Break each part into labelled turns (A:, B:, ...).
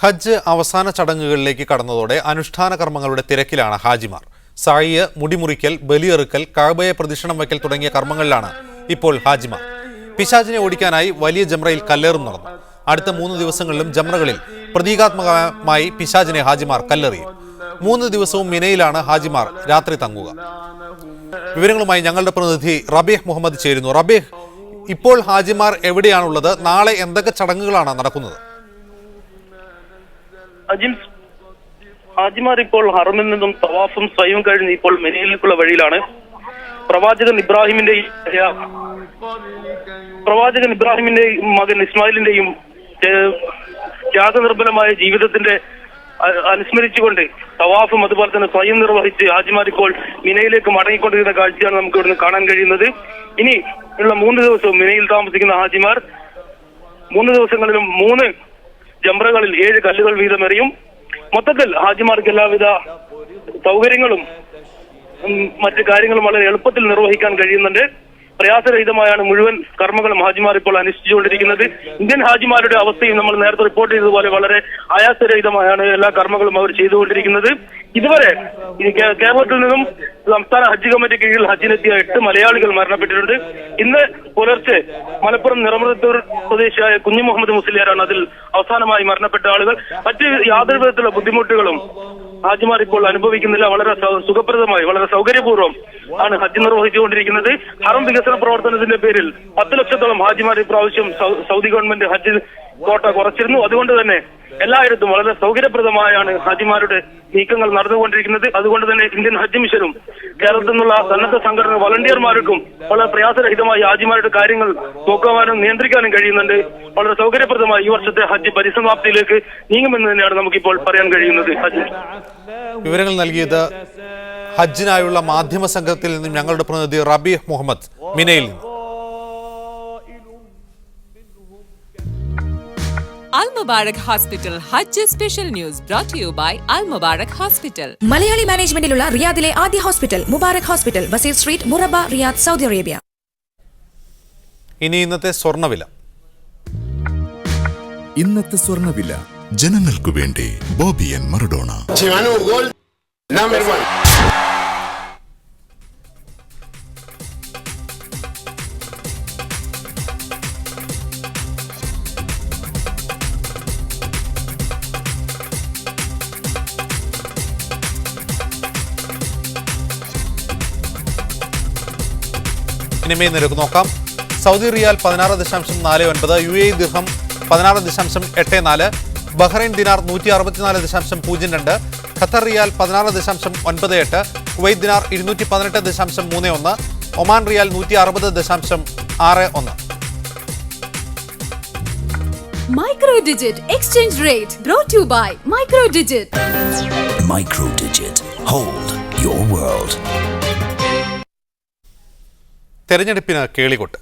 A: ഹജ്ജ് അവസാന ചടങ്ങുകളിലേക്ക് കടന്നതോടെ അനുഷ്ഠാന കർമ്മങ്ങളുടെ തിരക്കിലാണ് ഹാജിമാർ. സായിയ്, മുടിമുറിക്കൽ, ബലിയെറുക്കൽ, കഅബയെ പ്രദക്ഷിണം വയ്ക്കൽ തുടങ്ങിയ കർമ്മങ്ങളിലാണ് ഇപ്പോൾ ഹാജിമാർ. പിശാചിനെ ഓടിക്കാനായി വലിയ ജംറയിൽ കല്ലേറും നടന്നു. അടുത്ത 3 ദിവസങ്ങളിലും ജംറകളിൽ പ്രതീകാത്മകമായി പിശാചിനെ ഹാജിമാർ കല്ലെറിയും. 3 ദിവസവും മിനയിലാണ് ഹാജിമാർ രാത്രി തങ്ങുക. വിവരങ്ങളുമായി ഞങ്ങളുടെ പ്രതിനിധി റബീഹ് മുഹമ്മദ് ചേരുന്നു. റബീഹ്, ഇപ്പോൾ ഹാജിമാർ എവിടെയാണുള്ളത്? നാളെ എന്തൊക്കെ ചടങ്ങുകളാണ് നടക്കുന്നത്?
B: ഹാജിമാർ ഇപ്പോൾ ഹറമിൽ നിന്നും തവാഫും സ്വയം കഴിഞ്ഞ് ഇപ്പോൾ മിനയിലേക്കുള്ള വഴിയിലാണ്. പ്രവാചകൻ ഇബ്രാഹിമിന്റെയും മകൻ ഇസ്മായിലിന്റെയും ത്യാഗനിർഭരമായ ജീവിതത്തിന്റെ അനുസ്മരിച്ചുകൊണ്ട് തവാഫും അതുപോലെ തന്നെ സ്വയം നിർവഹിച്ച് ഹാജിമാർ ഇപ്പോൾ മിനയിലേക്ക് മടങ്ങിക്കൊണ്ടിരിക്കുന്ന കാഴ്ചയാണ് നമുക്ക് ഇവിടുന്ന് കാണാൻ കഴിയുന്നത്. ഇനി ഉള്ള 3 ദിവസവും മിനയിൽ താമസിക്കുന്ന ഹാജിമാർ 3 ദിവസങ്ങളിലും 3 ജംറകളിൽ 7 കല്ലുകൾ വീതമെറിയും. മൊത്തത്തിൽ ഹാജിമാർക്ക് എല്ലാവിധ സൗകര്യങ്ങളും മറ്റു കാര്യങ്ങളും വളരെ എളുപ്പത്തിൽ നിർവഹിക്കാൻ കഴിയുന്നുണ്ട്. പ്രയാസരഹിതമായാണ് മുഴുവൻ കർമ്മങ്ങളും ഹാജിമാർ ഇപ്പോൾ അനുഷ്ഠിച്ചുകൊണ്ടിരിക്കുന്നത്. ഇന്ത്യൻ ഹാജിമാരുടെ അവസ്ഥയും നമ്മൾ നേരത്തെ റിപ്പോർട്ട് ചെയ്തതുപോലെ വളരെ ആയാസരഹിതമായാണ് എല്ലാ കർമ്മങ്ങളും അവർ ചെയ്തുകൊണ്ടിരിക്കുന്നത്. ഇതുവരെ കേരളത്തിൽ നിന്നും സംസ്ഥാന ഹജ്ജ് കമ്മിറ്റി കീഴിൽ ഹജ്ജിനെത്തിയ 8 മലയാളികൾ മരണപ്പെട്ടിട്ടുണ്ട്. ഇന്ന് പുലർച്ചെ മലപ്പുറം നിറമൃത്തൂർ സ്വദേശിയായ കുഞ്ഞു മുഹമ്മദ് മുസ്ലിയാരാണ് അതിൽ അവസാനമായി മരണപ്പെട്ട ആളുകൾ. മറ്റ് യാതൊരു വിധത്തിലുള്ള ബുദ്ധിമുട്ടുകളും ഹാജിമാർ ഇപ്പോൾ അനുഭവിക്കുന്നില്ല. വളരെ സുഖപ്രദമായി വളരെ സൗകര്യപൂർവ്വം ആണ് ഹജ്ജ് നിർവഹിച്ചുകൊണ്ടിരിക്കുന്നത്. ഹറം വികസന പ്രവർത്തനത്തിന്റെ പേരിൽ 10 ലക്ഷത്തോളം ഹാജിമാർ ഇപ്രാവശ്യം സൗദി ഗവൺമെന്റ് ഹജ്ജ് കോട്ട കുറച്ചിരുന്നു. അതുകൊണ്ട് തന്നെ എല്ലായിടത്തും വളരെ സൗകര്യപ്രദമായാണ് ഹാജിമാരുടെ നീക്കങ്ങൾ നടന്നുകൊണ്ടിരിക്കുന്നത്. അതുകൊണ്ട് തന്നെ ഇന്ത്യൻ ഹജ്ജ് മിഷനും കേരളത്തിൽ നിന്നുള്ള സന്നദ്ധ സംഘടന വളണ്ടിയർമാർക്കും വളരെ പ്രയാസരഹിതമായി ഹാജിമാരുടെ കാര്യങ്ങൾ നോക്കുവാനും നിയന്ത്രിക്കാനും കഴിയുന്നുണ്ട്. വളരെ സൗകര്യപ്രദമായി ഈ വർഷത്തെ ഹജ്ജ് പരിസമാപ്തിയിലേക്ക് നീങ്ങുമെന്ന് തന്നെയാണ് നമുക്കിപ്പോൾ പറയാൻ കഴിയുന്നത്.
A: വിവരങ്ങൾ നൽകിയത് ഹജ്ജിനായുള്ള മാധ്യമ സംഘത്തിൽ നിന്നും ഞങ്ങളുടെ പ്രതിനിധി റബീഹ് മുഹമ്മദ് മിനയിൽ നിന്ന്.
C: Al Mubarak Hospital Hajj Special News brought to you by Al Mubarak Hospital.
D: Malayali മാനേജ്മെന്റിലുള്ള റിയാദിലെ ആദ്യ ഹോസ്പിറ്റൽ മുബാറക് ഹോസ്പിറ്റൽ, വസീർ street, Murabba, Riyadh, Saudi Arabia.
A: ഇനി ഇന്നത്തെ സ്വർണ്ണവില.
E: ഇന്നത്തെ സ്വർണ്ണവില ജനങ്ങൾക്കു വേണ്ടി ബോബിയൻ മറഡോണ.
A: വിനിമയ നിരക്ക് നോക്കാം. Saudi riyal 16.49, UAE dirham 16.84, Bahrain dinar 164.02, Qatar riyal 16.98, Kuwait dinar 218.31, Oman riyal 160.61.
F: Microdigit exchange rate brought to you by Microdigit.
G: Microdigit. Hold your world.
A: തെരഞ്ഞെടുപ്പിന് കേളികൊട്ട്.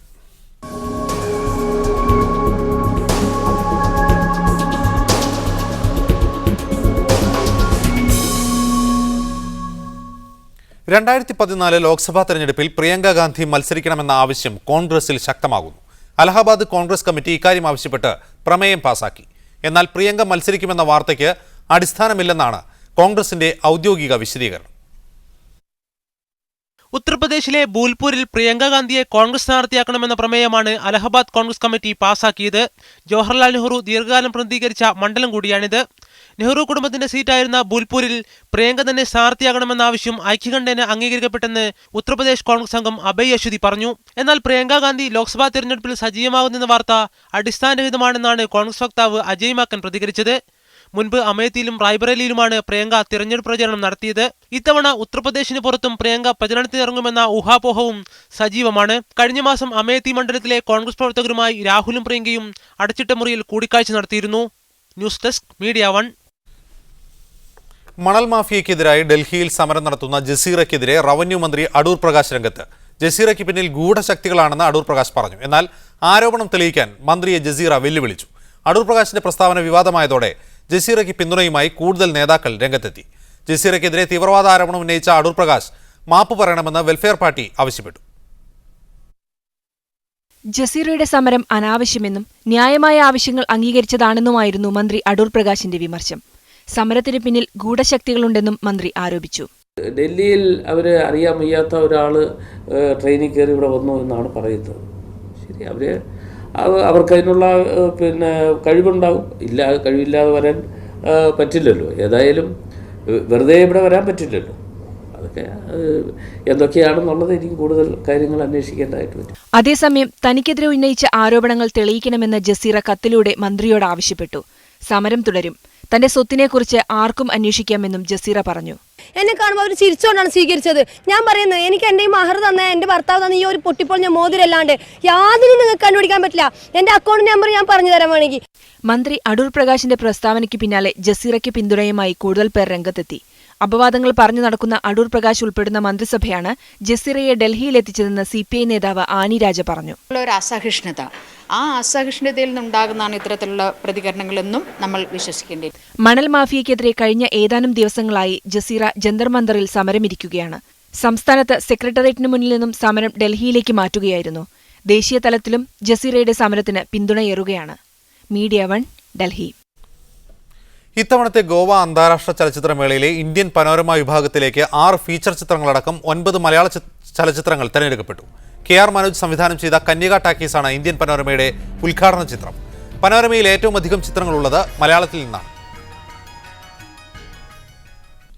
A: ലോക്സഭാ തെരഞ്ഞെടുപ്പിൽ പ്രിയങ്ക ഗാന്ധി മത്സരിക്കണമെന്ന ആവശ്യം കോൺഗ്രസിൽ ശക്തമാകുന്നു. അലഹബാദ് കോൺഗ്രസ് കമ്മിറ്റി ഇക്കാര്യം ആവശ്യപ്പെട്ട് പ്രമേയം പാസാക്കി. എന്നാൽ പ്രിയങ്ക മത്സരിക്കുമെന്ന വാർത്തയ്ക്ക് അടിസ്ഥാനമില്ലെന്നാണ് കോൺഗ്രസിന്റെ ഔദ്യോഗിക വിശദീകരണം.
H: ഉത്തർപ്രദേശിലെ ബൂൽപൂരിൽ പ്രിയങ്ക ഗാന്ധിയെ കോൺഗ്രസ് സ്ഥാനാർത്ഥിയാക്കണമെന്ന പ്രമേയമാണ് അലഹബാദ് കോൺഗ്രസ് കമ്മിറ്റി പാസാക്കിയത്. ജവഹർലാൽ നെഹ്റു ദീർഘകാലം പ്രതിനിധീകരിച്ച മണ്ഡലം കൂടിയാണിത്. നെഹ്റു കുടുംബത്തിന്റെ സീറ്റായിരുന്ന ബൂൽപൂരിൽ പ്രിയങ്ക തന്നെ സ്ഥാനാർത്ഥിയാകണമെന്ന ആവശ്യം ഐക്യകണ്ഠേന അംഗീകരിക്കപ്പെട്ടെന്ന് ഉത്തർപ്രദേശ് കോൺഗ്രസ് അംഗം അഭയ് അശ്വതി പറഞ്ഞു. എന്നാൽ പ്രിയങ്ക ഗാന്ധി ലോക്സഭാ തെരഞ്ഞെടുപ്പിൽ സജീവമാകുന്നെന്ന വാർത്ത അടിസ്ഥാനരഹിതമാണെന്നാണ് കോൺഗ്രസ് വക്താവ് അജയ് മാക്കൻ പ്രതികരിച്ചത്. മുൻപ് അമേത്തിയിലും റായ്ബറേലിയിലുമാണ് പ്രിയങ്ക തിരഞ്ഞെടുപ്പ് പ്രചരണം നടത്തിയത്. ഇത്തവണ ഉത്തർപ്രദേശിന് പുറത്തും പ്രിയങ്ക പ്രചരണത്തിനിറങ്ങുമെന്ന ഊഹാപോഹവും സജീവമാണ്. കഴിഞ്ഞ മാസം അമേത്തി മണ്ഡലത്തിലെ കോൺഗ്രസ് പ്രവർത്തകരുമായി രാഹുലും പ്രിയങ്കയും അടച്ചിട്ട മുറിയിൽ കൂടിക്കാഴ്ച നടത്തിയിരുന്നു. News desk media 1.
A: മണൽ മാഫിയയ്ക്കെതിരായി ഡൽഹിയിൽ സമരം നടത്തുന്ന ജസീറയ്ക്കെതിരെ റവന്യൂ മന്ത്രി അടൂർ പ്രകാശ് രംഗത്ത്. ജസീറയ്ക്ക് പിന്നിൽ ഗൂഢശക്തികളാണെന്ന് അടൂർ പ്രകാശ് പറഞ്ഞു. എന്നാൽ ആരോപണം തെളിയിക്കാൻ മന്ത്രിയെ ജസീറ വെല്ലുവിളിച്ചു. അടൂർ പ്രകാശിന്റെ പ്രസ്താവന വിവാദമായതോടെ ജസീറയ്ക്ക് പിന്തുണയുമായി കൂടുതൽ നേതാക്കൾ രംഗത്തെത്തി. ജസീറയ്ക്കെതിരെ തീവ്രവാദ ആരോപണം ഉന്നയിച്ച അടൂർ പ്രകാശ് മാപ്പ് പറയണമെന്ന് വെൽഫെയർ പാർട്ടി ആവശ്യപ്പെട്ടു.
D: ജസീറയുടെ സമരം അനാവശ്യമെന്നും ന്യായമായ ആവശ്യങ്ങൾ അംഗീകരിച്ചതാണെന്നുമായിരുന്നു മന്ത്രി അടൂർ പ്രകാശിന്റെ വിമർശനം. സമരത്തിന് പിന്നിൽ ഗൂഢശക്തികളുണ്ടെന്നും മന്ത്രി ആരോപിച്ചു.
I: ഡൽഹിയിൽ അവർ അറിയാൻ വയ്യാത്ത ഒരാൾ ട്രെയിനിൽ കയറി ഇവിടെ വന്നു എന്നാണ് പറയുന്നത്. ശരി, അവർക്കതിനുള്ള കഴിവുണ്ടാകും. കഴിവില്ലാതെ വരാൻ പറ്റില്ലല്ലോ. ഏതായാലും വെറുതെ ഇവിടെ വരാൻ പറ്റില്ലല്ലോ. അതൊക്കെ എന്തൊക്കെയാണെന്നുള്ളത് ഇനിയും കൂടുതൽ കാര്യങ്ങൾ അന്വേഷിക്കേണ്ടതായിട്ട് വരും.
D: അതേസമയം തനിക്കെതിരെ ഉന്നയിച്ച ആരോപണങ്ങൾ തെളിയിക്കണമെന്ന് ജസീറ കത്തിലൂടെ മന്ത്രിയോട് ആവശ്യപ്പെട്ടു. സമരം തുടരും, തന്റെ സ്വത്തിനെക്കുറിച്ച് ആർക്കും അന്വേഷിക്കാമെന്നും ജസീറ പറഞ്ഞു.
J: എന്നെ കാണുമ്പോൾ അവർ ചിരിച്ചുകൊണ്ടാണ് സ്വീകരിച്ചത്. ഞാൻ പറയുന്നത്, എനിക്ക് എൻ്റെ ഈ മഹർ തന്ന എൻ്റെ ഭർത്താവ് തന്ന ഈ ഒരു പൊട്ടിപ്പൊളിഞ്ഞ മോതിരല്ലാണ്ട് യാതൊന്നും നിങ്ങൾക്ക് കണ്ടുപിടിക്കാൻ പറ്റില്ല. എൻ്റെ അക്കൗണ്ട് നമ്പർ ഞാൻ പറഞ്ഞു തരാൻ വേണമെങ്കിൽ.
D: മന്ത്രി അടൂർ പ്രകാശിന്റെ പ്രസ്താവനയ്ക്ക് പിന്നാലെ ജസീറയ്ക്ക് പിന്തുണയുമായി കൂടുതൽ പേർ രംഗത്തെത്തി. അപവാദങ്ങൾ പറഞ്ഞു നടക്കുന്ന അടൂർ പ്രകാശ് ഉൾപ്പെടുന്ന മന്ത്രിസഭയാണ് ജസീറയെ ഡൽഹിയിലെത്തിച്ചതെന്ന് CPI നേതാവ് ആനി രാജ പറഞ്ഞു.
K: ഒരു അസഹിഷ്ണുത, ആ അസഹിഷ്ണുതയിൽ നിന്നുണ്ടാകുന്നതാണ് ഇത്തരത്തിലുള്ള പ്രതികരണങ്ങളെന്നും നമ്മൾ വിശ്വസിക്കേണ്ടി.
D: മണൽ മാഫിയയ്ക്കെതിരെ കഴിഞ്ഞ ഏതാനും ദിവസങ്ങളായി ജസീറ ജന്തർ മന്ദറിൽ സമരമിരിക്കുകയാണ്. സംസ്ഥാനത്ത് സെക്രട്ടേറിയറ്റിന് മുന്നിൽ നിന്നും സമരം ഡൽഹിയിലേക്ക് മാറ്റുകയായിരുന്നു. ദേശീയ തലത്തിലും ജസീറയുടെ സമരത്തിന് പിന്തുണയേറുകയാണ്. മീഡിയ 1, ഡൽഹി.
A: ഇത്തവണത്തെ ഗോവ അന്താരാഷ്ട്ര ചലച്ചിത്രമേളയിലെ ഇന്ത്യൻ പനോരമ വിഭാഗത്തിലേക്ക് 6 ഫീച്ചർ ചിത്രങ്ങളടക്കം 9 മലയാള ചലച്ചിത്രങ്ങൾ തിരഞ്ഞെടുക്കപ്പെട്ടു. KR മനോജ് സംവിധാനം ചെയ്ത കന്യക ടാക്കീസാണ് ഇന്ത്യൻ പനോരമയുടെ ഉദ്ഘാടന ചിത്രം. പനോരമയിൽ ഏറ്റവും അധികം ചിത്രങ്ങളുള്ളത് മലയാളത്തിൽ നിന്നാണ്.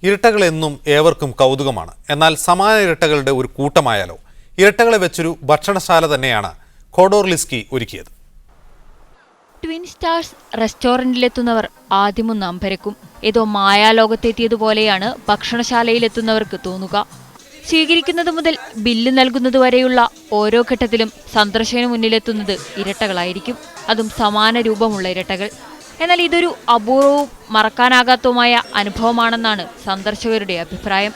A: ഇരട്ടകൾ എന്നും ഏവർക്കും കൗതുകമാണ്. എന്നാൽ സമാന ഇരട്ടകളുടെ ഒരു കൂട്ടമായാലോ? ഇരട്ടകളെ വെച്ചൊരു ഭക്ഷണശാല തന്നെയാണ് ഖോഡോർലിസ്കി ഒരുക്കിയത്.
L: ട്വിൻ സ്റ്റാർസ് റെസ്റ്റോറന്റിലെത്തുന്നവർ ആദ്യമൊന്ന് അമ്പരക്കും. ഏതോ മായാലോകത്തെത്തിയതുപോലെയാണ് ഭക്ഷണശാലയിലെത്തുന്നവർക്ക് തോന്നുക. സ്വീകരിക്കുന്നത് മുതൽ ബില്ല് നൽകുന്നതുവരെയുള്ള ഓരോ ഘട്ടത്തിലും സന്ദർശകന് മുന്നിലെത്തുന്നത് ഇരട്ടകളായിരിക്കും. അതും സമാന രൂപമുള്ള ഇരട്ടകൾ. എന്നാൽ ഇതൊരു അപൂർവവും മറക്കാനാകാത്തതുമായ അനുഭവമാണെന്നാണ് സന്ദർശകരുടെ അഭിപ്രായം.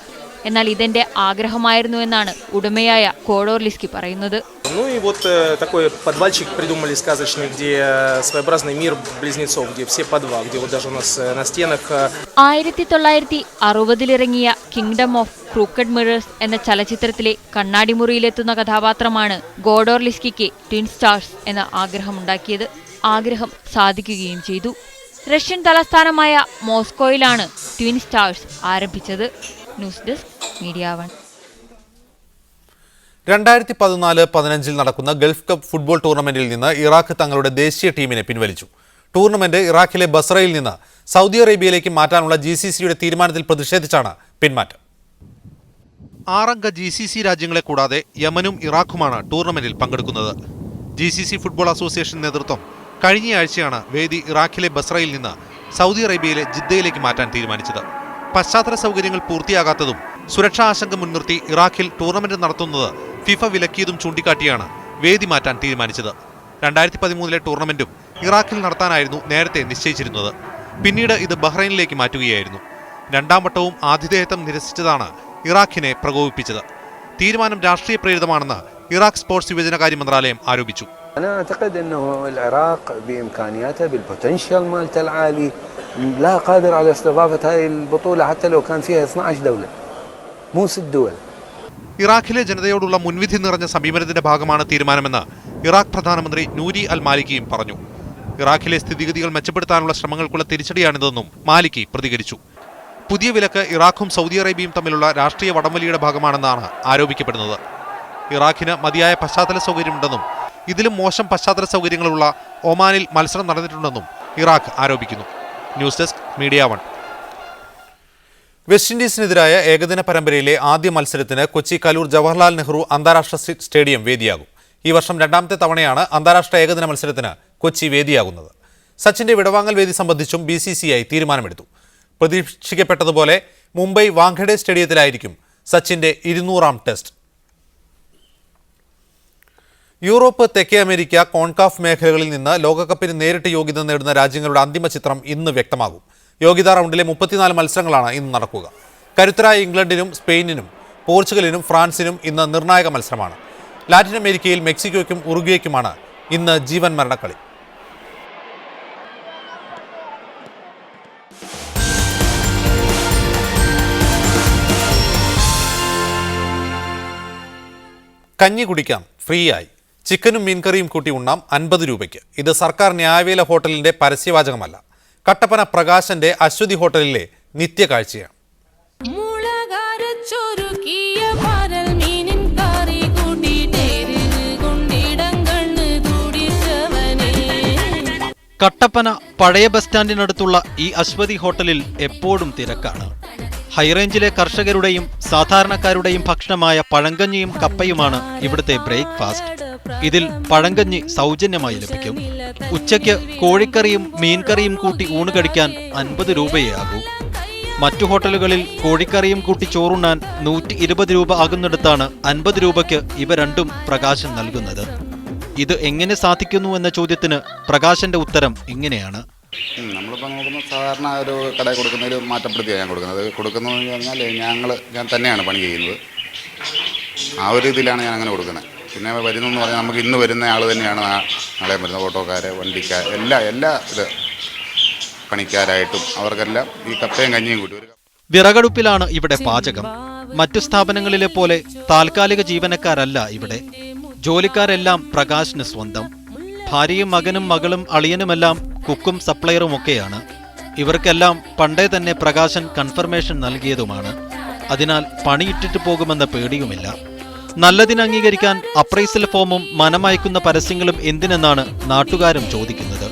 L: എന്നാൽ ഇതെന്റെ ആഗ്രഹമായിരുന്നു എന്നാണ് ഉടമയായ ഖോഡോർലിസ്കി പറയുന്നത്. 1960-ലിറങ്ങിയ കിങ്ഡം ഓഫ് ക്രൂക്കഡ് മിറേഴ്സ് എന്ന ചലച്ചിത്രത്തിലെ കണ്ണാടിമുറിയിലെത്തുന്ന കഥാപാത്രമാണ് ഖോഡോർലിസ്കിക്ക് ട്വിൻ സ്റ്റാർസ് എന്ന ആഗ്രഹമുണ്ടാക്കിയത്. ആഗ്രഹം സാധിക്കുകയും ചെയ്തു. റഷ്യൻ തലസ്ഥാനമായ മോസ്കോയിലാണ് ട്വിൻ സ്റ്റാർസ് ആരംഭിച്ചത്. News desk, media 1.
A: 2014-15 നടക്കുന്ന ഗൾഫ് കപ്പ് ഫുട്ബോൾ ടൂർണമെന്റിൽ നിന്ന് ഇറാഖ് തങ്ങളുടെ ദേശീയ ടീമിനെ പിൻവലിച്ചു. ടൂർണമെന്റ് ഇറാഖിലെ ബസ്രയിൽ നിന്ന് സൗദി അറേബ്യയിലേക്ക് മാറ്റാനുള്ള GCCയുടെ തീരുമാനത്തിൽ പ്രതിഷേധിച്ചാണ് പിന്മാറ്റം. 6 അംഗ GCC രാജ്യങ്ങളെ കൂടാതെ യമനും ഇറാഖുമാണ് ടൂർണമെന്റിൽ പങ്കെടുക്കുന്നത്. GCC ഫുട്ബോൾ അസോസിയേഷൻ നേതൃത്വം കഴിഞ്ഞയാഴ്ചയാണ് വേദി ഇറാഖിലെ ബസ്രയിൽ നിന്ന് സൗദി അറേബ്യയിലെ ജിദ്ദയിലേക്ക് മാറ്റാൻ തീരുമാനിച്ചത്. പശ്ചാത്തല സൗകര്യങ്ങൾ പൂർത്തിയാകാത്തതും സുരക്ഷാ ആശങ്ക മുൻനിർത്തി ഇറാഖിൽ ടൂർണമെന്റ് നടത്തുന്നത് ഫിഫ വിലക്കിയതും ചൂണ്ടിക്കാട്ടിയാണ് വേദി മാറ്റാൻ തീരുമാനിച്ചത്. 2013-ലെ ടൂർണമെന്റും ഇറാഖിൽ നടത്താനായിരുന്നു നേരത്തെ നിശ്ചയിച്ചിരുന്നത്. പിന്നീട് ഇത് ബഹ്റൈനിലേക്ക് മാറ്റുകയായിരുന്നു. 2ാം വട്ടവും ആതിഥേയത്വം നിരസിച്ചതാണ് ഇറാഖിനെ പ്രകോപിപ്പിച്ചത്. തീരുമാനം രാഷ്ട്രീയ പ്രേരിതമാണെന്ന് ഇറാഖ് സ്പോർട്സ് യുവജനകാര്യ മന്ത്രാലയം ആരോപിച്ചു.
M: أنا أعتقد أنه العراق بإمكانياته بالبوتنشل مالته العالي لا قادر على استضافة هذه البطولة حتى لو كان فيها 12 دولة مو 6 دول.
A: ഇറാഖിലെ ജനതയോടുള്ള മുൻവിധി നിറഞ്ഞ സമീപനത്തിന്റെ ഭാഗമാണ് തീരുമാനമെന്ന് ഇറാഖ് പ്രധാനമന്ത്രി നൂരി അൽ മാലിക്കിയും പറഞ്ഞു. ഇറാഖിലെ സ്ഥിതിഗതികൾ മെച്ചപ്പെടുത്താനുള്ള ശ്രമങ്ങൾക്കുള്ള തിരിച്ചടിയാണിതെന്നും മാലിക്കി പ്രതികരിച്ചു. പുതിയ വിലക്ക് ഇറാഖും സൗദി അറേബ്യയും തമ്മിലുള്ള രാഷ്ട്രീയ വടംവലിയുടെ ഭാഗമാണെന്നാണ് ആരോപിക്കപ്പെടുന്നത്. ഇറാഖിന് മതിയായ പശ്ചാത്തല സൗകര്യമുണ്ടെന്നും ഇതിലും മോശം പശ്ചാത്തല സൗകര്യങ്ങളുള്ള ഒമാനിൽ മത്സരം നടന്നിട്ടുണ്ടെന്നും ഇറാഖ് ആരോപിക്കുന്നു. News desk, media 1. വെസ്റ്റ് ഇൻഡീസിനെതിരായ ഏകദിന പരമ്പരയിലെ ആദ്യ മത്സരത്തിന് കൊച്ചി കലൂർ ജവഹർലാൽ നെഹ്റു അന്താരാഷ്ട്ര സ്റ്റേഡിയം വേദിയാകും. ഈ വർഷം 2ാമത്തെ തവണയാണ് അന്താരാഷ്ട്ര ഏകദിന മത്സരത്തിന് കൊച്ചി വേദിയാകുന്നത്. സച്ചിന്റെ വിടവാങ്ങൽ വേദി സംബന്ധിച്ചും BCCI തീരുമാനമെടുത്തു. പ്രതീക്ഷിക്കപ്പെട്ടതുപോലെ മുംബൈ വാങ്കഡെ സ്റ്റേഡിയത്തിലായിരിക്കും സച്ചിന്റെ 200ാം ടെസ്റ്റ്. യൂറോപ്പ്, തെക്കേ അമേരിക്ക, കോൺകാഫ് മേഖലകളിൽ നിന്ന് ലോകകപ്പിന് നേരിട്ട് യോഗ്യത നേടുന്ന രാജ്യങ്ങളുടെ അന്തിമ ചിത്രം ഇന്ന് വ്യക്തമാകും. യോഗ്യതാ റൗണ്ടിലെ 34 മത്സരങ്ങളാണ് ഇന്ന് നടക്കുക. കരുത്തരായ ഇംഗ്ലണ്ടിനും സ്പെയിനിനും പോർച്ചുഗലിനും ഫ്രാൻസിനും ഇന്ന് നിർണായക മത്സരമാണ്. ലാറ്റിൻ അമേരിക്കയിൽ മെക്സിക്കോയ്ക്കും ഉറുഗ്വേയ്ക്കുമാണ് ഇന്ന് ജീവൻ മരണക്കളി. കഞ്ഞി കുടിക്കാം ഫ്രീ ആയി. ചിക്കനും മീൻകറിയും കൂട്ടി ഉണ്ണാം 50 രൂപയ്ക്ക്. ഇത് സർക്കാർ ന്യായവേല ഹോട്ടലിന്റെ പരസ്യവാചകമല്ല. കട്ടപ്പന പ്രകാശന്റെ അശ്വതി ഹോട്ടലിലെ നിത്യകാഴ്ചയാണ്.
N: കട്ടപ്പന പഴയ ബസ് സ്റ്റാൻഡിനടുത്തുള്ള ഈ അശ്വതി ഹോട്ടലിൽ എപ്പോഴും തിരക്കാണ്. ഹൈറേഞ്ചിലെ കർഷകരുടെയും സാധാരണക്കാരുടെയും ഭക്ഷണമായ പഴങ്കഞ്ഞിയും കപ്പയുമാണ് ഇവിടുത്തെ ബ്രേക്ക്ഫാസ്റ്റ്. ഇതിൽ പഴങ്കഞ്ഞി സൗജന്യമായി ലഭിക്കും. ഉച്ചയ്ക്ക് കോഴിക്കറിയും മീൻകറിയും കൂട്ടി ഊണ് കഴിക്കാൻ 50 രൂപയേ ആകൂ. മറ്റു ഹോട്ടലുകളിൽ കോഴിക്കറിയും കൂട്ടി ചോറുണ്ണാൻ 120 രൂപ ആകുന്നിടത്താണ് 50 രൂപയ്ക്ക് ഇവ രണ്ടും പ്രകാശൻ നൽകുന്നത്. ഇത് എങ്ങനെ സാധിക്കുന്നു എന്ന ചോദ്യത്തിന് പ്രകാശന്റെ ഉത്തരം ഇങ്ങനെയാണ്.
O: നമ്മളിപ്പോൾ നോക്കുമ്പോൾ സാധാരണ ഒരു കടയിൽ കൊടുക്കുന്നതിൽ മാറ്റപ്പെടുത്തിയാണ് ഞാൻ കൊടുക്കുന്നത്. കൊടുക്കുന്നതെന്ന് പറഞ്ഞാൽ ഞാൻ തന്നെയാണ് പണി ചെയ്യുന്നത്. ആ ഒരു ഇതിലാണ് ഞാൻ അങ്ങനെ കൊടുക്കുന്നത്. പിന്നെ വരുന്നതെന്ന് പറഞ്ഞാൽ നമുക്ക് ഇന്ന് വരുന്ന ആൾ തന്നെയാണ് നാളെ വരുന്നത്. ഓട്ടോക്കാർ, വണ്ടിക്കാർ, എല്ലാ ഇത് പണിക്കാരായിട്ടും അവർക്കെല്ലാം ഈ കപ്പയും കഞ്ഞിയും കൂട്ടി.
N: വിറകടുപ്പിലാണ് ഇവിടെ പാചകം. മറ്റു സ്ഥാപനങ്ങളിലെ പോലെ താൽക്കാലിക ജീവനക്കാരല്ല ഇവിടെ. ജോലിക്കാരെല്ലാം പ്രകാശിന് സ്വന്തം. ഭാര്യയും മകനും മകളും അളിയനുമെല്ലാം കുക്കും സപ്ലയറും ഒക്കെയാണ്. ഇവർക്കെല്ലാം പണ്ടേ തന്നെ പ്രകാശൻ കൺഫർമേഷൻ നൽകിയതുമാണ്. അതിനാൽ പണിയിട്ടിട്ട് പോകുമെന്ന പേടിയുമില്ല. നല്ലതിന് അംഗീകരിക്കാൻ അപ്രൈസൽ ഫോമും മനമയക്കുന്ന പരസ്യങ്ങളും എന്തിനെന്നാണ് നാട്ടുകാരും ചോദിക്കുന്നത്.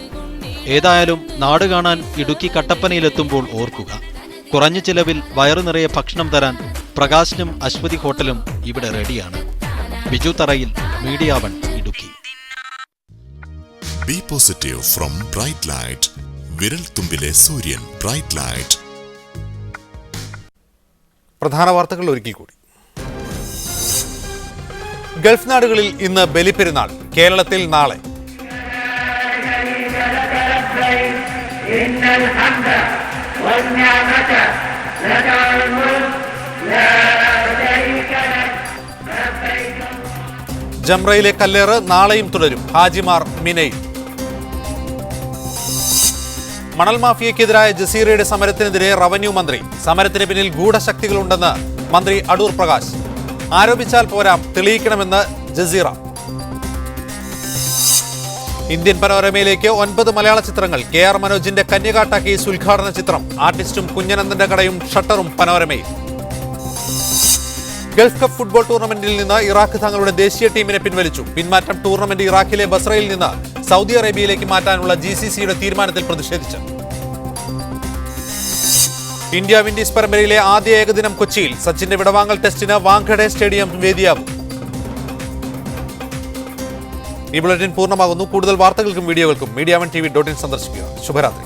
N: ഏതായാലും നാട് കാണാൻ ഇടുക്കി കട്ടപ്പനയിലെത്തുമ്പോൾ ഓർക്കുക, കുറഞ്ഞ ചിലവിൽ വയറു നിറയെ ഭക്ഷണം തരാൻ പ്രകാശനും അശ്വതി ഹോട്ടലും ഇവിടെ റെഡിയാണ്. ബിജു തറയിൽ, media 1, Idukki.
E: Be positive from Bright Light. വിരൽ തുമ്പിലെ സൂര്യൻ ബ്രൈറ്റ് ലൈറ്റ്.
A: പ്രധാന വാർത്തകൾ ഒരിക്കൽ കൂടി. ഗൾഫ് നാടുകളിൽ ഇന്ന് ബലിപ്പെരുന്നാൾ. കേരളത്തിൽ നാളെ. ജംറയിലെ കല്ലേറ് നാളെയും തുടരും. ഹാജിമാർ മിനയിൽ. മണൽ മാഫിയക്കെതിരായ ജസീറയുടെ സമരത്തിനെതിരെ റവന്യൂ മന്ത്രി. സമരത്തിന് പിന്നിൽ ഗൂഢശക്തികളുണ്ടെന്ന് മന്ത്രി അടൂർ പ്രകാശ്. ആരോപിച്ചാൽ പോരാ, തെളിയിക്കണമെന്ന് ജസീറ. ഇന്ത്യൻ പനോരമയിലേക്ക് 9 മലയാള ചിത്രങ്ങൾ. KR മനോജിന്റെ കന്യകാട്ട കേസ് ഉദ്ഘാടന ചിത്രം. ആർട്ടിസ്റ്റും കുഞ്ഞനന്ദന്റെ കടയും ഷട്ടറും പനോരമയിൽ. ഗൾഫ് കപ്പ് ഫുട്ബോൾ ടൂർണമെന്റിൽ നിന്ന് ഇറാഖ് തങ്ങളുടെ ദേശീയ ടീമിനെ പിൻവലിച്ചു. പിന്മാറ്റം ടൂർണമെന്റ് ഇറാഖിലെ ബസ്രയിൽ നിന്ന് സൗദി അറേബ്യയിലേക്ക് മാറ്റാനുള്ള GCCയുടെ തീരുമാനത്തിൽ പ്രതിഷേധിച്ചു. ഇന്ത്യ വിൻഡീസ് പരമ്പരയിലെ ആദ്യ ഏകദിനം കൊച്ചിയിൽ. സച്ചിന്റെ വിടവാങ്ങൽ ടെസ്റ്റിന് വാങ്കഡെ സ്റ്റേഡിയം വേദിയാകും. ഈ ബുള്ളറ്റിൻ പൂർണ്ണമാകുന്നു. കൂടുതൽ വാർത്തകൾക്കും വീഡിയോകൾക്കും media1tv.in സന്ദർശിക്കുക. ശുഭരാത്രി.